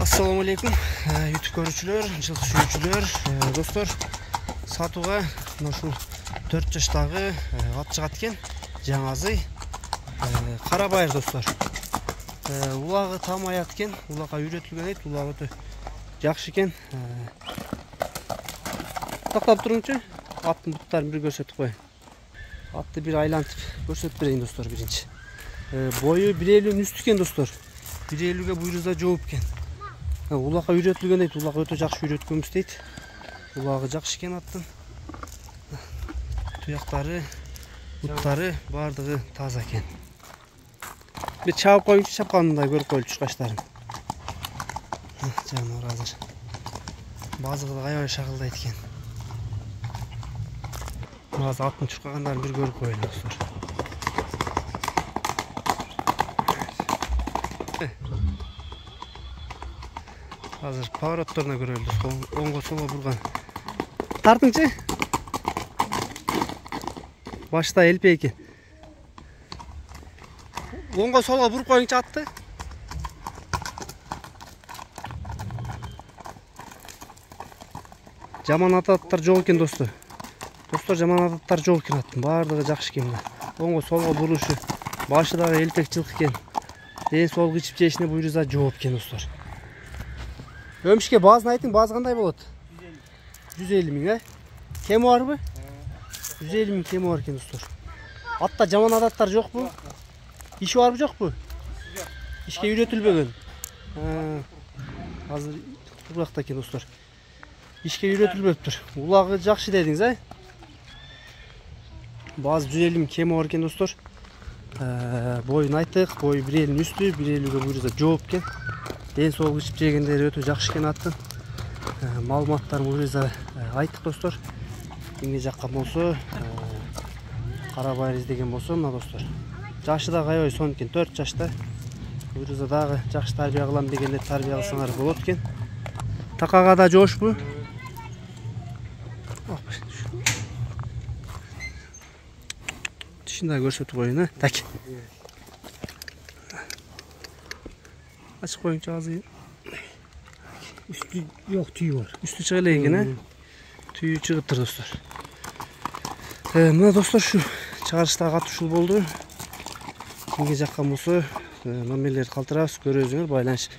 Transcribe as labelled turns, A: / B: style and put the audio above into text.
A: Assalamu alaikum YouTube көрүүчүлөр, жылкы сүйүүчүлөр, достор. Сатууга ушул 4 жаштагы ат чыгат экен, жаңазый кара байыр достор. Улагы там аят экен, улакка үйрөтүлгөн эт, улак өтө жакшы экен. Тактап туруңчу, аттын буттарын бир көрсөтүп коеюн. Атты бир айлантып көрсөтүп берейин достор биринчи. Бою 1.50 үстү экен достор. 1.50ге буйрузда жооп экен. Улакка үйрөтүлгөн дейт, улак өтө жакшы үйрөткөнбүз дейт. Улагы жакшы экен аттын. Туяктары, буттары бардыгы таза экен. Бир чабып коюңчу, чапканындай көрүп коелучу качтарын. Жаныбар азыр. Базыгы да аябай шагылдайт экен. Азыр аттын чуркагандарын бир көрүп коелу достор. Азыр поворотторуна көрөлү достор. Оңго солго бурган. Тартыңчы. Башта элпе экен. Оңго солго буруп коюңчу атты. Жаман аттар жок экен достор. Достор, жаман аттар жок экен аттын. Бардыгы жакшы экен. Оңго солго бурушу, башы дагы элпек жылкы экен. Ден сол кычып жешине буйруза жооп экен достор. Ömüşke bazını aytın, bazı qanday болады? 150 min, Kemi var mı? 150 min kemi var eкен dostlar. Atta jaman adattар жоқ bu? İşi var mı жоқ bu? İşke үйрөтүлбөгөн. Азыр буракта экен достор. İşke үйрөтүлбөптүр. Улагы жакшы дедиңиз, а? Bazı 150 min kemi var eкен достор. Boyun ayттык, boyu 1.50 üstü, 1.50ге буйруза жооп экен. Ден сол кычып жегендери өтө жакшы экен аттын. Маалыматтарын буйруза айттык достор. Кимге жаккан болсо, кара байыр издеген болсо, мына достор. Жашы да аябай сонун экен, 4 жашта. Буйруза дагы жакшы тарбия кылам дегенде тарбия кылсаңар болот экен. Такага да жоош бу. Тишин да көрсөтүп коеюн, а? Так. Açık koyunca ağzı.
B: Üstü yok, tüyü var.
A: Üstü çıkıyla ilgili. Tüyü çıkıttır dostlar. Mına dostlar şu çağrışta katışıl oldu. Kimge jakkan bolso, nomerleri kaltırabız, görüyorsunuz, baylanış.